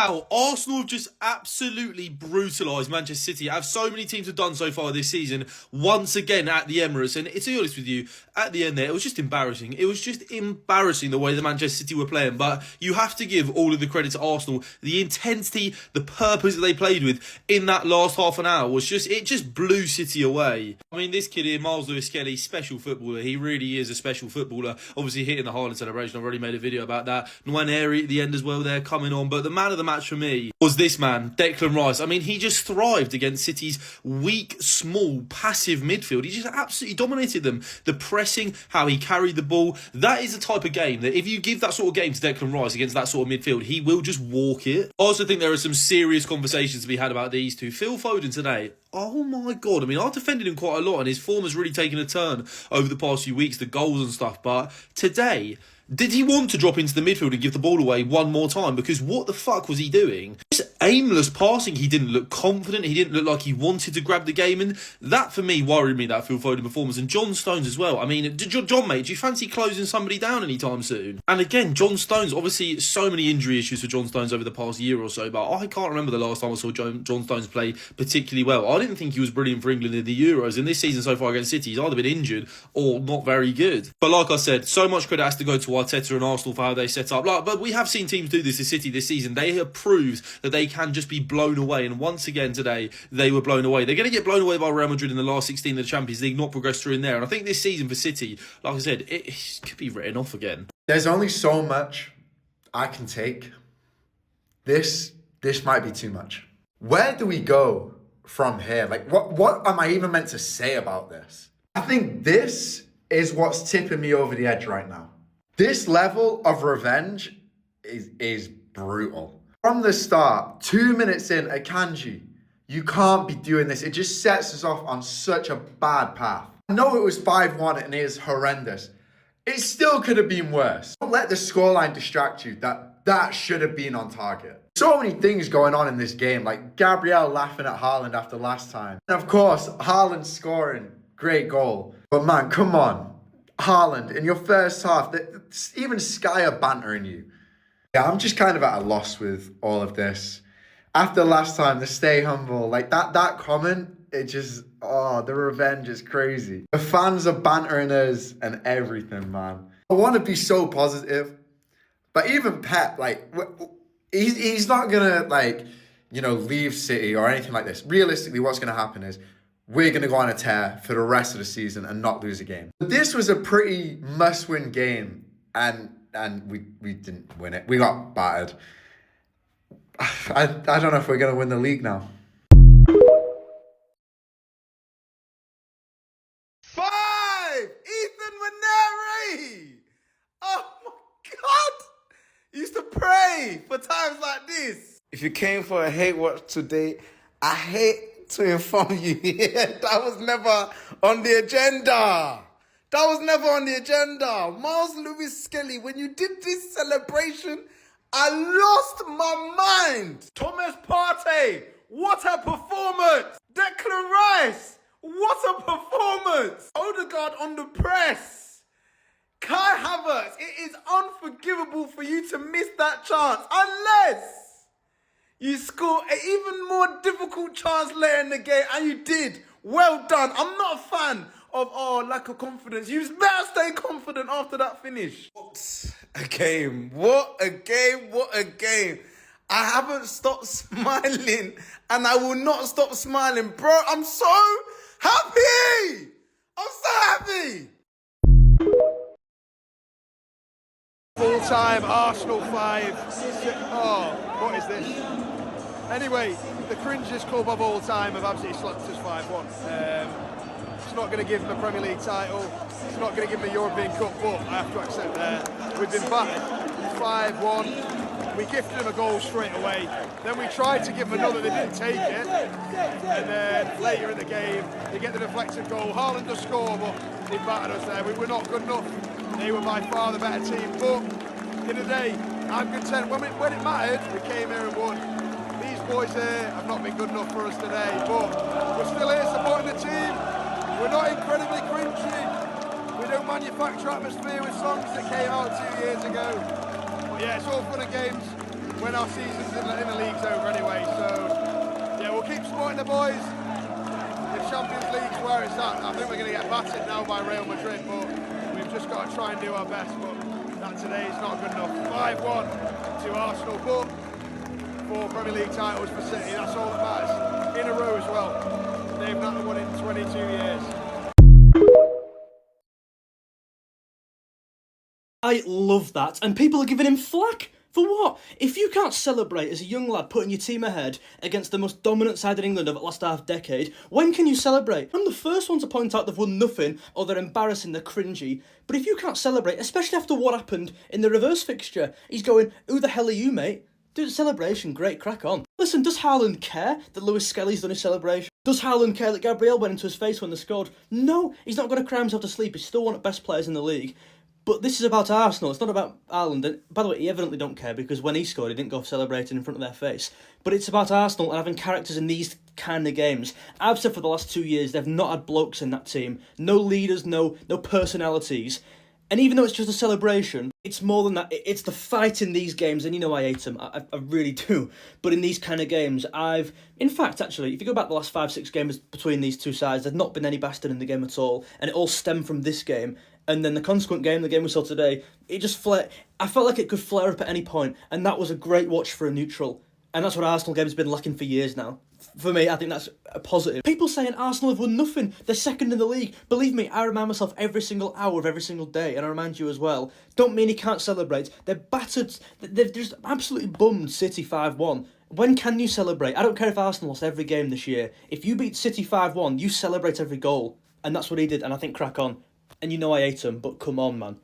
Now, Arsenal have just absolutely brutalised Manchester City, as so many teams have done so far this season, once again at the Emirates. And to be honest with you, at the end there, it was just embarrassing. It was just embarrassing the way the Manchester City were playing. But you have to give all of the credit to Arsenal. The intensity, the purpose that they played with in that last half an hour was just, it just blew City away. I mean, this kid here, Miles Lewis-Skelly, special footballer. He really is a special footballer. Obviously hitting the Haaland celebration. I've already made a video about that. Nwaneri at the end as well there, coming on. But the man of the match for me was this man, Declan Rice. I mean, he just thrived against City's weak, small, passive midfield. He just absolutely dominated them. The pressing, how he carried the ball. That is the type of game that if you give that sort of game to Declan Rice against that sort of midfield, he will just walk it. I also think there are some serious conversations to be had about these two. Phil Foden today, oh my God. I mean, I've defended him quite a lot and his form has really taken a turn over the past few weeks, the goals and stuff. But today, did he want to drop into the midfield and give the ball away one more time? Because what the fuck was he doing? Just aimless passing. He didn't look confident. He didn't look like he wanted to grab the game. And that, for me, worried me, that Phil Foden performance. And John Stones as well. I mean, John, mate, do you fancy closing somebody down anytime soon? And again, John Stones, obviously, so many injury issues for John Stones over the past year or so. But I can't remember the last time I saw John Stones play particularly well. I didn't think he was brilliant for England in the Euros. And this season so far against City, he's either been injured or not very good. But like I said, so much credit has to go to Arteta and Arsenal for how they set up. But we have seen teams do this to City this season. They have proved that they can just be blown away. And once again today, they were blown away. They're going to get blown away by Real Madrid in the last 16 of the Champions League, not progress through in there. And I think this season for City, like I said, it could be written off again. There's only so much I can take. This might be too much. Where do we go from here? Like, what am I even meant to say about this? I think this is what's tipping me over the edge right now. This level of revenge is brutal. From the start, 2 minutes in, Akanji, you can't be doing this. It just sets us off on such a bad path. I know it was 5-1 and it is horrendous. It still could have been worse. Don't let the scoreline distract you. That should have been on target. So many things going on in this game, like Gabriel laughing at Haaland after last time. And of course, Haaland scoring, great goal. But man, come on. Haaland, in your first half, even Sky are bantering you. Yeah, I'm just kind of at a loss with all of this. After last time, the stay humble, like that comment, it just, the revenge is crazy. The fans are bantering us and everything, man. I want to be so positive, but even Pep, like, he's not going to, leave City or anything like this. Realistically, what's going to happen is, we're going to go on a tear for the rest of the season and not lose a game. But this was a pretty must-win game, and we didn't win it. We got battered. I don't know if we're going to win the league now. 5! Ethan Nwaneri! Oh my God! Used to pray for times like this. If you came for a hate watch today, I hate to inform you, that was never on the agenda. That was never on the agenda. Miles Lewis-Skelly, when you did this celebration, I lost my mind. Thomas Partey, what a performance. Declan Rice, what a performance. Odegaard on the press. Kai Havertz, it is unforgivable for you to miss that chance unless you score an even more difficult chance later in the game, and you did. Well done. I'm not a fan of lack of confidence. You better stay confident after that finish. What a game. What a game. What a game. I haven't stopped smiling, and I will not stop smiling. Bro, I'm so happy. I'm so happy. Full-time Arsenal 5. Oh, what is this? Anyway, the cringiest club of all time have absolutely slapped us 5-1. It's not going to give them a Premier League title. It's not going to give them a European Cup, but I have to accept that we've been battered 5-1. We gifted them a goal straight away. Then we tried to give them another, they didn't take it. And then later in the game, they get the deflected goal. Haaland does score, but they battered us there. We were not good enough. They were by far the better team. But in the day, I'm content. When it mattered, we came here and won. These boys here have not been good enough for us today, but we're still here supporting the team. We're not incredibly cringy. We don't manufacture atmosphere with songs that came out 2 years ago. But yeah, it's all fun and games when our season's in the league. the boys. The Champions League's where it's at. I think we're going to get battered now by Real Madrid, but we've just got to try and do our best. But that today is not good enough. 5-1 to Arsenal, but 4 Premier League titles for City. That's all that matters. In a row as well. They've not won in 22 years. I love that, and people are giving him flack. For what? If you can't celebrate as a young lad putting your team ahead against the most dominant side in England of the last half decade, when can you celebrate? I'm the first one to point out they've won nothing, or they're embarrassing, they're cringy. But if you can't celebrate, especially after what happened in the reverse fixture, he's going, who the hell are you, mate? Do the celebration, great, crack on. Listen, does Haaland care that Lewis Skelly's done his celebration? Does Haaland care that Gabriel went into his face when they scored? No, he's not going to cry himself to sleep. He's still one of the best players in the league. But this is about Arsenal, it's not about Haaland. And by the way, he evidently don't care because when he scored, he didn't go celebrating in front of their face. But it's about Arsenal and having characters in these kind of games. I've said for the last 2 years, they've not had blokes in that team. No leaders, no personalities. And even though it's just a celebration, it's more than that. It's the fight in these games, and you know I hate them. I really do. But in these kind of games, in fact, actually, if you go back the last 5-6 games between these two sides, there's not been any bastard in the game at all. And it all stemmed from this game. And then the consequent game, the game we saw today, it just I felt like it could flare up at any point, and that was a great watch for a neutral. And that's what Arsenal games have been lacking for years now. For me, I think that's a positive. People saying Arsenal have won nothing, they're second in the league. Believe me, I remind myself every single hour of every single day, and I remind you as well. Don't mean he can't celebrate. They're battered, they've just absolutely bummed City 5-1. When can you celebrate? I don't care if Arsenal lost every game this year. If you beat City 5-1, you celebrate every goal. And that's what he did, and I think crack on. And you know I hate him, but come on, man.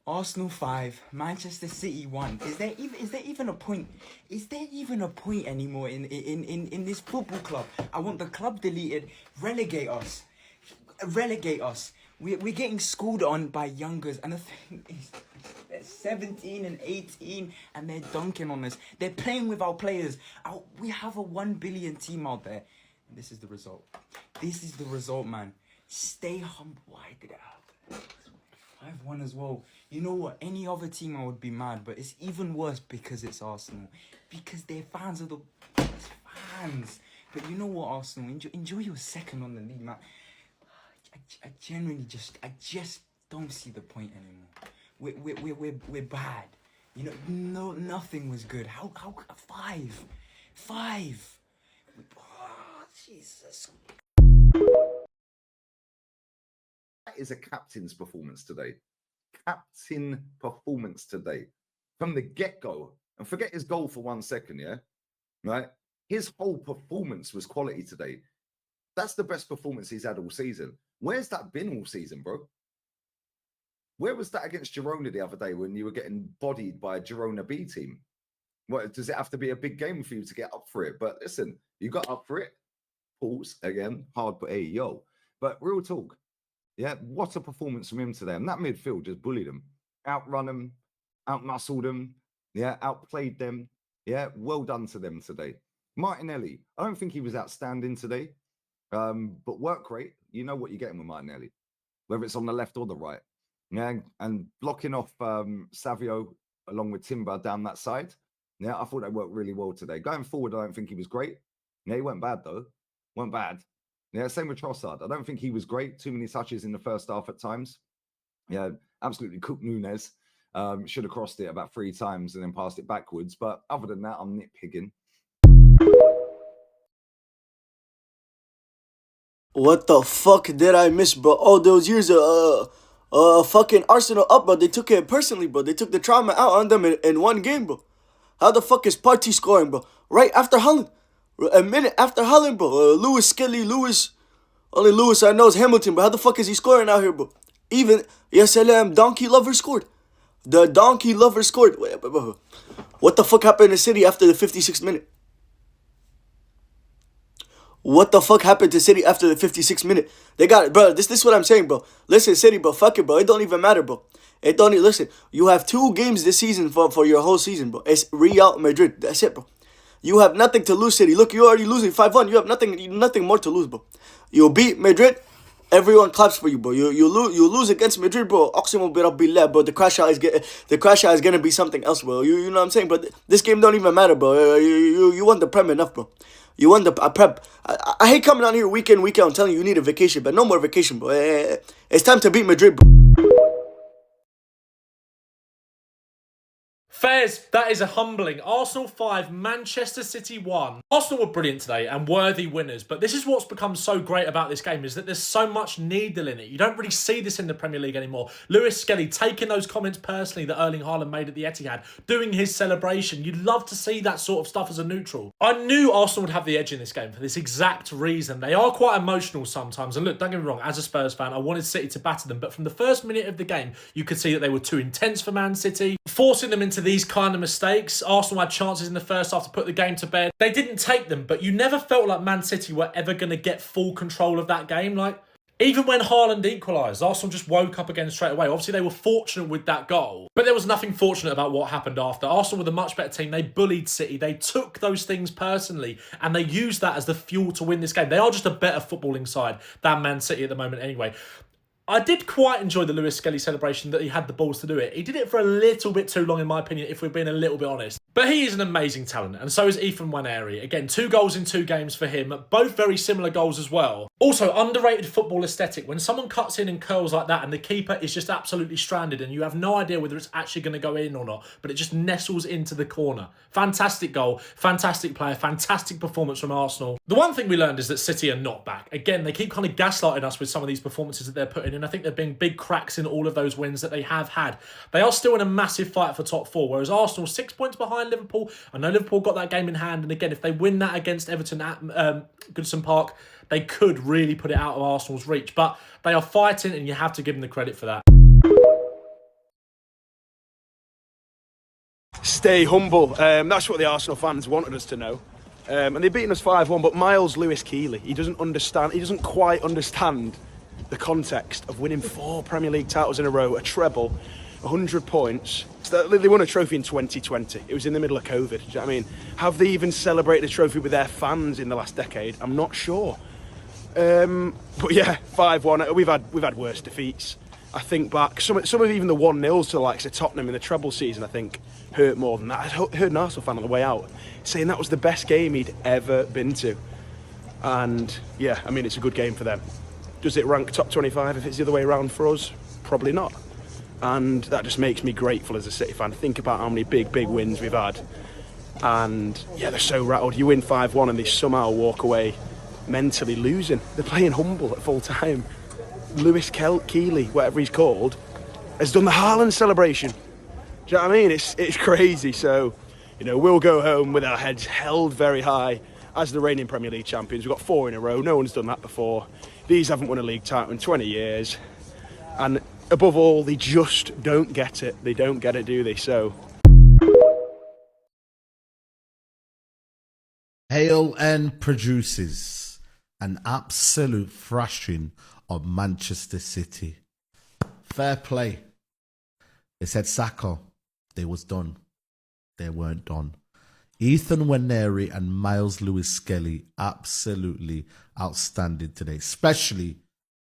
Arsenal 5, Manchester City 1. Is there even a point? Is there even a point anymore in this football club? I want the club deleted. Relegate us. We're getting schooled on by youngers, and the thing is, they're 17 and 18, and they're dunking on us. They're playing with our players. We have a 1 billion team out there. And this is the result. This is the result, man. Stay humble. Why did it happen? 5-1 as well. You know what? Any other team I would be mad, but it's even worse because it's Arsenal. Because they're fans of the fans. But you know what, Arsenal? Enjoy your second on the league, man. I genuinely just don't see the point anymore. We're bad. You know, nothing was good. How 5? Oh, Jesus. That is a captain's performance today. Captain performance today. From the get-go. And forget his goal for 1 second, yeah? Right? His whole performance was quality today. That's the best performance he's had all season. Where's that been all season, bro? Where was that against Girona the other day when you were getting bodied by a Girona B team? What, does it have to be a big game for you to get up for it? But listen, you got up for it. Pause again. Hard, but hey, yo. But real talk. Yeah, what a performance from him today. And that midfield just bullied them. Outrun them. Outmuscled them. Yeah, outplayed them. Yeah, well done to them today. Martinelli, I don't think he was outstanding today. But work rate, you know what you're getting with Martinelli, whether it's on the left or the right. Yeah, and blocking off Savio along with Timber down that side. Yeah, I thought they worked really well today. Going forward, I don't think he was great. Yeah, he weren't bad though. Weren't bad. Yeah, same with Trossard. I don't think he was great. Too many touches in the first half at times. Yeah, absolutely cooked Nunes. Should have crossed it about 3 times and then passed it backwards. But other than that, I'm nitpicking. What the fuck did I miss, bro? All those years of fucking Arsenal up, bro. They took it personally, bro. They took the trauma out on them in one game, bro. How the fuck is Partey scoring, bro? Right after Haaland. A minute after Haaland, bro. Lewis Skelly, only Lewis I know is Hamilton, but how the fuck is he scoring out here, bro? Even, yes, Donkey Lover scored. The Donkey Lover scored. What the fuck happened to City after the 56th minute? What the fuck happened to City after the 56th minute? They got it, bro. This is what I'm saying, bro. Listen, City, bro. Fuck it, bro. It don't even matter, bro. It don't even, listen. You have 2 games this season for your whole season, bro. It's Real Madrid. That's it, bro. You have nothing to lose, City. Look, you're already losing 5-1. You have nothing more to lose, bro. You'll beat Madrid. Everyone claps for you, bro. You lose against Madrid, bro. Oxymo billah, bro. The crash out is gonna be something else, bro. You know what I'm saying? But this game don't even matter, bro. You won the Prem enough, bro. You won the Prep. I hate coming on here week in, week out and telling you need a vacation, but no more vacation, bro. It's time to beat Madrid, bro. Fairs, that is a humbling. Arsenal 5, Manchester City 1. Arsenal were brilliant today and worthy winners, but this is what's become so great about this game, is that there's so much needle in it. You don't really see this in the Premier League anymore. Lewis Skelly taking those comments personally that Erling Haaland made at the Etihad, doing his celebration. You'd love to see that sort of stuff as a neutral. I knew Arsenal would have the edge in this game for this exact reason. They are quite emotional sometimes, and look, don't get me wrong, as a Spurs fan, I wanted City to batter them, but from the first minute of the game, you could see that they were too intense for Man City, forcing them into these kind of mistakes. Arsenal had chances in the first half to put the game to bed. They didn't take them, but you never felt like Man City were ever going to get full control of that game. Like, even when Haaland equalised, Arsenal just woke up again straight away. Obviously, they were fortunate with that goal, but there was nothing fortunate about what happened after. Arsenal were the much better team. They bullied City. They took those things personally, and they used that as the fuel to win this game. They are just a better footballing side than Man City at the moment anyway. I did quite enjoy the Lewis Skelly celebration, that he had the balls to do it. He did it for a little bit too long, in my opinion, if we're being a little bit honest. But he is an amazing talent, and so is Ethan Nwaneri. Again, 2 goals in 2 games for him, both very similar goals as well. Also, underrated football aesthetic. When someone cuts in and curls like that and the keeper is just absolutely stranded and you have no idea whether it's actually going to go in or not, but it just nestles into the corner. Fantastic goal, fantastic player, fantastic performance from Arsenal. The one thing we learned is that City are not back. Again, they keep kind of gaslighting us with some of these performances that they're putting in. I think there have been big cracks in all of those wins that they have had. They are still in a massive fight for top 4, whereas Arsenal 6 points behind Liverpool. I know Liverpool got that game in hand, and again, if they win that against Everton at Goodison Park, they could really put it out of Arsenal's reach. But they are fighting, and you have to give them the credit for that. Stay humble. That's what the Arsenal fans wanted us to know. And they've beaten us 5-1, but Miles Lewis-Keighley, he doesn't quite understand the context of winning 4 Premier League titles in a row, a treble, 100 points. They won a trophy in 2020. It was in the middle of COVID. Do you know what I mean? Have they even celebrated a trophy with their fans in the last decade? I'm not sure. But yeah, 5-1. We've had worse defeats. I think back, some of even the 1-0s to the likes of Tottenham in the treble season, I think, hurt more than that. I heard an Arsenal fan on the way out saying that was the best game he'd ever been to. And yeah, I mean, it's a good game for them. Does it rank top 25 if it's the other way around for us? Probably not. And that just makes me grateful as a City fan. Think about how many big wins we've had. And yeah, they're so rattled. You win 5-1 and they somehow walk away mentally losing. They're playing humble at full time. Lewis Keighley, whatever he's called, has done the Haaland celebration. Do you know what I mean? It's crazy. So, you know, we'll go home with our heads held very high as the reigning Premier League champions. We've got 4 in a row. No one's done that before. These haven't won a league title in 20 years. And above all, they just don't get it. They don't get it, do they? So Hale End produces an absolute thrashing of Manchester City. Fair play. They said Saka, they was done. They weren't done. Ethan Nwaneri and Miles Lewis-Skelly absolutely outstanding today, especially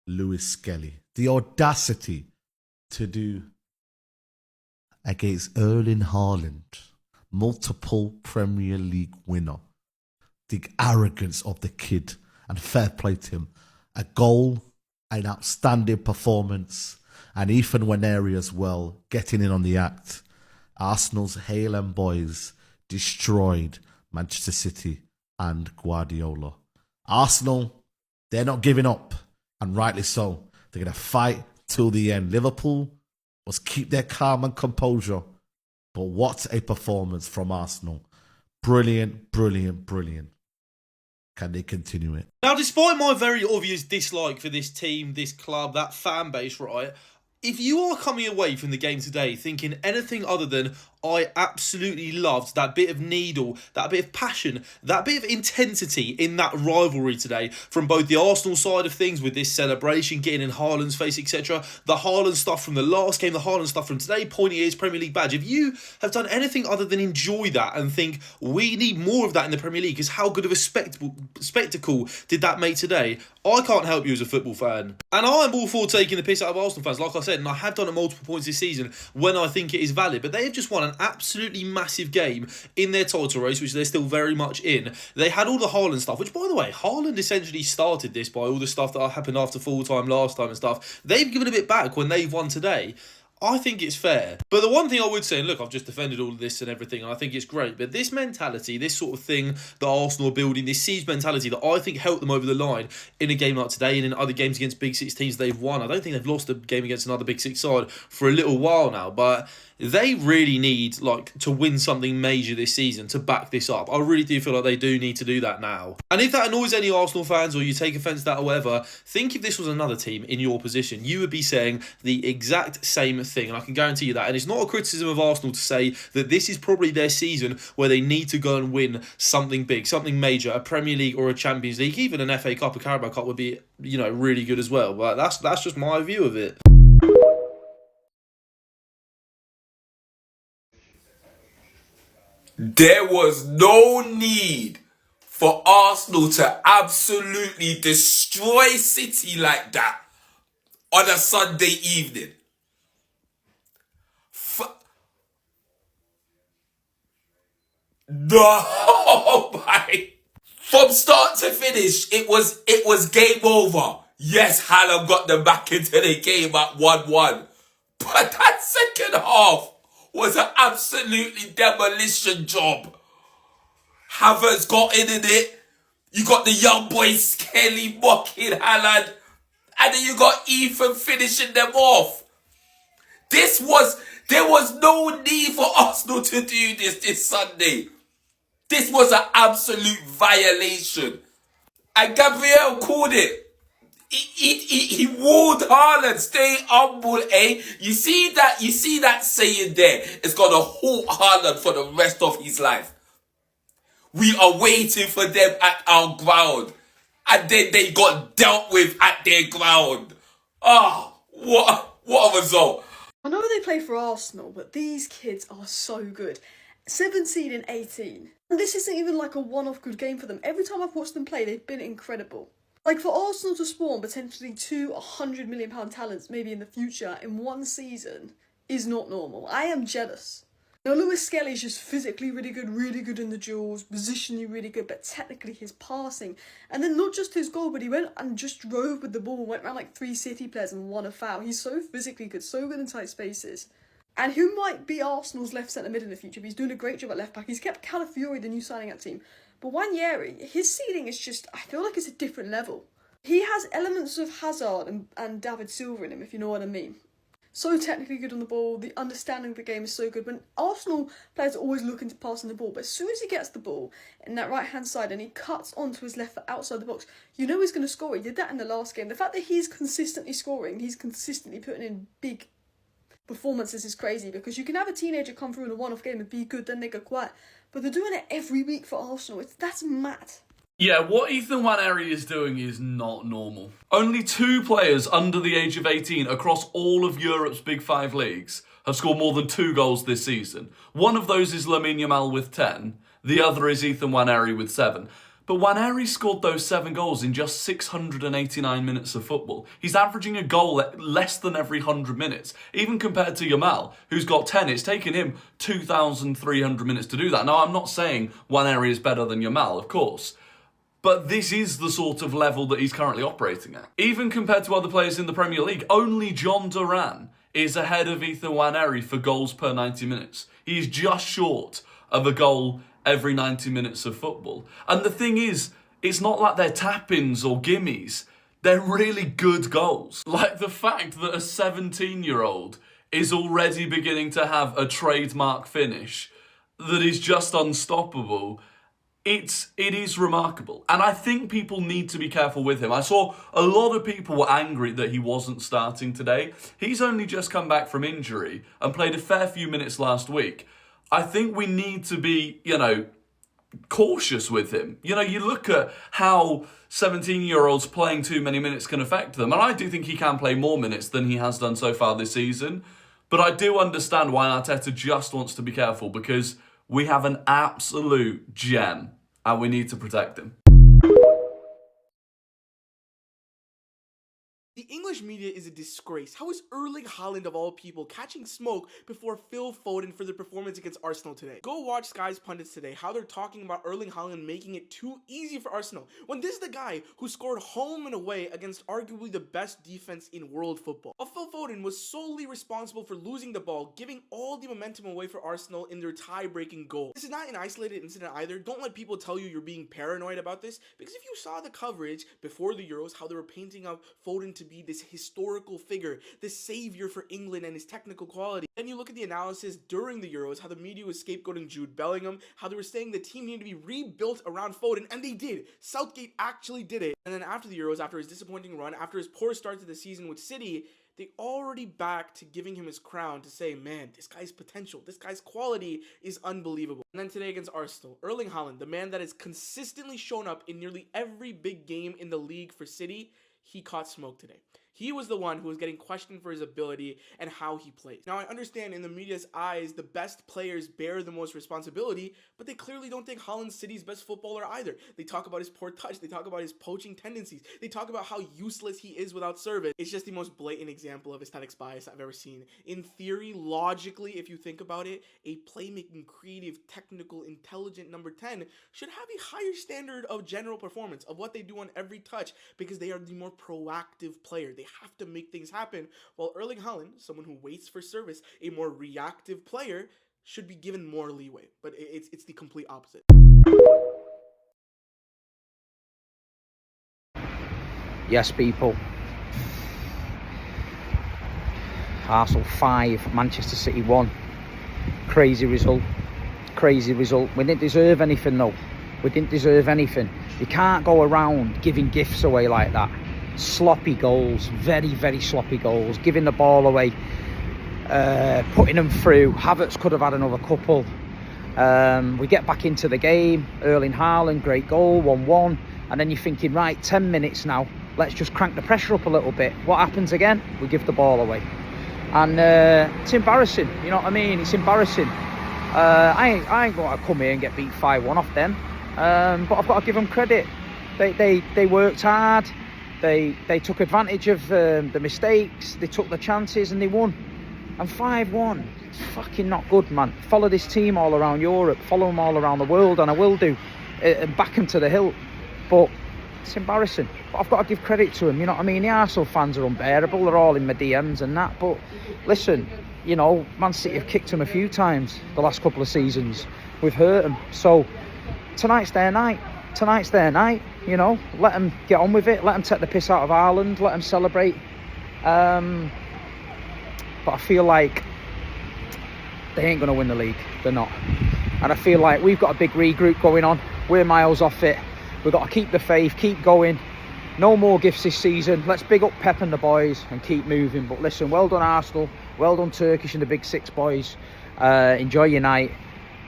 Lewis-Skelly. The audacity to do against Erling Haaland, multiple Premier League winner. The arrogance of the kid, and fair play to him. A goal, an outstanding performance, and Ethan Nwaneri as well, getting in on the act. Arsenal's Hale End boys destroyed Manchester City and Guardiola. Arsenal, they're not giving up, and rightly so. They're going to fight till the end. Liverpool must keep their calm and composure. But what a performance from Arsenal. Brilliant, brilliant, brilliant. Can they continue it? Now, despite my very obvious dislike for this team, this club, that fan base, right? If you are coming away from the game today thinking anything other than I absolutely loved that bit of needle, that bit of passion, that bit of intensity in that rivalry today from both the Arsenal side of things with this celebration, getting in Haaland's face, etc. The Haaland stuff from the last game, the Haaland stuff from today, pointing at his Premier League badge. If you have done anything other than enjoy that and think we need more of that in the Premier League, because how good of a spectacle did that make today? I can't help you as a football fan. And I'm all for taking the piss out of Arsenal fans, like I said, and I have done at multiple points this season when I think it is valid. But they have just won an absolutely massive game in their title race, which they're still very much in. They had all the Haaland stuff, which, by the way, Haaland essentially started this by all the stuff that happened after full time last time and stuff. They've given a bit back when they've won today. I think it's fair. But the one thing I would say, and look, I've just defended all of this and everything, and I think it's great, but this mentality, this sort of thing that Arsenal are building, this siege mentality that I think helped them over the line in a game like today and in other games against Big Six teams they've won. I don't think they've lost a game against another Big Six side for a little while now, but they really need to win something major this season to back this up. I really do feel like they do need to do that now. And if that annoys any Arsenal fans or you take offence to that or whatever, think if this was another team in your position, you would be saying the exact same thing, and I can guarantee you that. And it's not a criticism of Arsenal to say that this is probably their season where they need to go and win something big, something major, a Premier League or a Champions League, even an FA Cup, a Carabao Cup would be, really good as well. But that's just my view of it. There was no need for Arsenal to absolutely destroy City like that on a Sunday evening. No, my. From start to finish, it was game over. Yes, Hallam got them back into the game at 1-1. But that second half was an absolutely demolition job. Havertz got in it. You got the young boy Skelly mocking Haaland. And then you got Ethan finishing them off. There was no need for Arsenal to do this Sunday. This was an absolute violation. And Gabriel called it. He warned Haaland, stay humble, eh? You see that saying there? It's gonna haunt Haaland for the rest of his life. We are waiting for them at our ground. And then they got dealt with at their ground. What a result. I know they play for Arsenal, but these kids are so good. 17 and 18. And this isn't even like a one-off good game for them. Every time I've watched them play, they've been incredible. Like, for Arsenal to spawn potentially two £100 million talents maybe in the future in one season is not normal. I am jealous. Now, Lewis Skelly's just physically really good in the duels, positionally really good, but technically his passing. And then not just his goal, but he went and just drove with the ball, went around like 3 City players and won a foul. He's so physically good, so good in tight spaces. And who might be Arsenal's left centre mid in the future? But he's doing a great job at left back. He's kept Calafiori, the new signing at team. But Wanyeri, his ceiling is just, I feel like it's a different level. He has elements of Hazard and David Silva in him, if you know what I mean. So technically good on the ball, the understanding of the game is so good. When Arsenal players are always looking to pass on the ball, but as soon as he gets the ball in that right-hand side and he cuts onto his left foot outside the box, you know he's going to score. He did that in the last game. The fact that he's consistently scoring, he's consistently putting in big performances is crazy, because you can have a teenager come through in a one-off game and be good, then they go quiet. But they're doing it every week for Arsenal. That's mad. Yeah, what Ethan Nwaneri is doing is not normal. Only 2 players under the age of 18 across all of Europe's Big 5 leagues have scored more than 2 goals this season. One of those is Lamine Yamal with 10. The other is Ethan Nwaneri with 7. But Nwaneri scored those 7 goals in just 689 minutes of football. He's averaging a goal at less than every 100 minutes. Even compared to Yamal, who's got 10, it's taken him 2,300 minutes to do that. Now, I'm not saying Nwaneri is better than Yamal, of course. But this is the sort of level that he's currently operating at. Even compared to other players in the Premier League, only John Duran is ahead of Ethan Nwaneri for goals per 90 minutes. He's just short of a goal every 90 minutes of football. And the thing is, it's not like they're tap-ins or gimmies. They're really good goals. Like the fact that a 17-year-old is already beginning to have a trademark finish that is just unstoppable. It is remarkable. And I think people need to be careful with him. I saw a lot of people were angry that he wasn't starting today. He's only just come back from injury and played a fair few minutes last week. I think we need to be, cautious with him. You look at how 17-year-olds playing too many minutes can affect them, and I do think he can play more minutes than he has done so far this season. But I do understand why Arteta just wants to be careful, because we have an absolute gem and we need to protect him. The English media is a disgrace. How is Erling Haaland, of all people, catching smoke before Phil Foden for their performance against Arsenal today? Go watch Sky's pundits today, how they're talking about Erling Haaland making it too easy for Arsenal, when this is the guy who scored home and away against arguably the best defense in world football. While Phil Foden was solely responsible for losing the ball, giving all the momentum away for Arsenal in their tie-breaking goal. This is not an isolated incident either. Don't let people tell you you're being paranoid about this, because if you saw the coverage before the Euros, how they were painting up Foden to be this historical figure, this savior for England and his technical quality. Then you look at the analysis during the Euros, how the media was scapegoating Jude Bellingham, how they were saying the team needed to be rebuilt around Foden, and they did. Southgate actually did it. And then after the Euros, after his disappointing run, after his poor start to the season with City, they already back to giving him his crown to say, man, this guy's potential, this guy's quality is unbelievable. And then today against Arsenal, Erling Haaland, the man that has consistently shown up in nearly every big game in the league for City, he caught smoke today. He was the one who was getting questioned for his ability and how he plays. Now, I understand in the media's eyes, the best players bear the most responsibility, but they clearly don't think Haaland's City's best footballer either. They talk about his poor touch. They talk about his poaching tendencies. They talk about how useless he is without service. It's just the most blatant example of aesthetics bias I've ever seen. In theory, logically, if you think about it, a playmaking, creative, technical, intelligent number 10 should have a higher standard of general performance, of what they do on every touch, because they are the more proactive player. They have to make things happen, while Erling Haaland, someone who waits for service, a more reactive player, should be given more leeway. But it's the complete opposite. Yes, people. Arsenal 5, Manchester City 1. Crazy result. Crazy result. We didn't deserve anything, though. We didn't deserve anything. You can't go around giving gifts away like that. Sloppy goals, very, very sloppy goals, giving the ball away, putting them through. Havertz could have had another couple. We get back into the game. Erling Haaland, great goal, 1-1. And then you're thinking, right, 10 minutes now, let's just crank the pressure up a little bit. What happens again? We give the ball away. And it's embarrassing, you know what I mean? It's embarrassing. I ain't going to come here and get beat 5-1 off them. But I've got to give them credit. They worked hard. They took advantage of the mistakes, they took the chances and they won. And 5-1, it's fucking not good, man. Follow this team all around Europe, follow them all around the world, and I will do, and back them to the hilt. But it's embarrassing. But I've got to give credit to them, you know what I mean? The Arsenal fans are unbearable, they're all in my DMs and that. But listen, Man City have kicked them a few times the last couple of seasons. We've hurt them. So tonight's their night. Tonight's their night, let them get on with it, let them take the piss out of Ireland, let them celebrate. But I feel like they ain't going to win the league, they're not. And I feel like we've got a big regroup going on, we're miles off it, we've got to keep the faith, keep going. No more gifts this season, let's big up Pep and the boys and keep moving. But listen, well done Arsenal, well done Turkish and the Big Six boys, enjoy your night.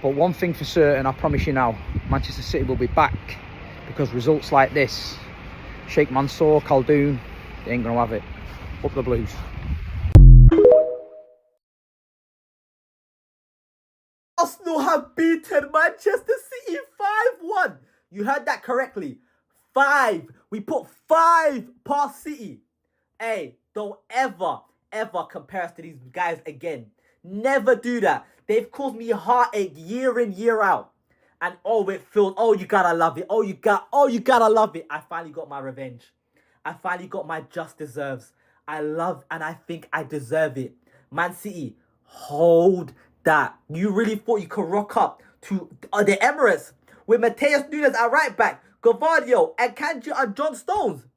But one thing for certain, I promise you now, Manchester City will be back, because results like this, Sheikh Mansour, Khaldoon, they ain't going to have it. Up the Blues. Arsenal have beaten Manchester City 5-1. You heard that correctly. 5. We put 5 past City. Hey, don't ever compare us to these guys again. Never do that. They've caused me heartache year in, year out. And it feels, you gotta love it. You gotta love it. I finally got my revenge. I finally got my just deserves. I love and I think I deserve it. Man City, hold that. You really thought you could rock up to the Emirates with Mateus Nunes at right back, Gavardio and Kanji and John Stones,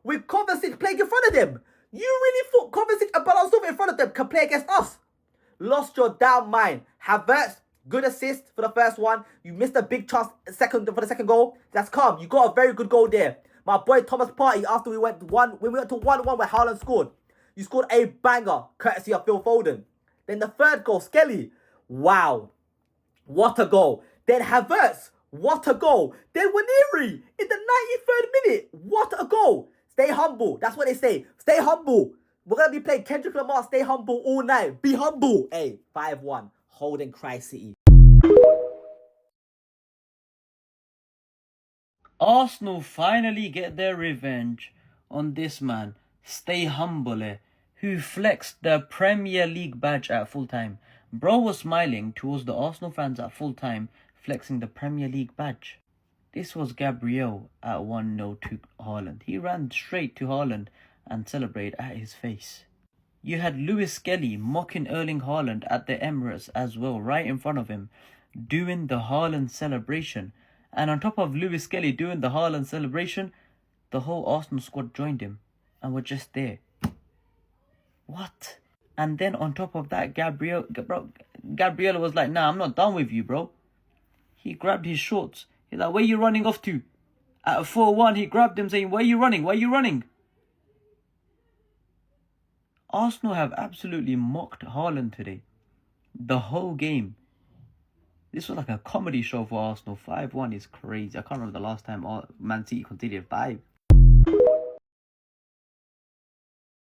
with Kovacic playing in front of them. You really thought Kovacic and Bernardo Silva in front of them can play against us? Lost your damn mind. Havertz, good assist for the first one. You missed a big chance for the second goal. That's calm. You got a very good goal there. My boy Thomas Partey, after when we went to 1-1 where Haaland scored, you scored a banger, courtesy of Phil Foden. Then the third goal, Skelly. Wow. What a goal. Then Havertz. What a goal. Then Waneri in the 93rd minute. What a goal. Stay humble. That's what they say. Stay humble. We're going to be playing Kendrick Lamar. Stay humble all night. Be humble. Hey, 5-1. Holding Cry City. Arsenal finally get their revenge on this man, Stay Humble, who flexed the Premier League badge at full time. Bro was smiling towards the Arsenal fans at full time, flexing the Premier League badge. This was Gabriel at 1-0 to Haaland. He ran straight to Haaland and celebrated at his face. You had Lewis Skelly mocking Erling Haaland at the Emirates as well, right in front of him, doing the Haaland celebration. And on top of Lewis Skelly doing the Haaland celebration, the whole Arsenal squad joined him and were just there. What? And then on top of that, Gabriel was like, nah, I'm not done with you, bro. He grabbed his shorts. He's like, where you running off to? At 4-1, he grabbed him saying, where you running? Where you running? Arsenal have absolutely mocked Haaland today. The whole game. This was like a comedy show for Arsenal. 5-1 is crazy. I can't remember the last time Man City conceded 5.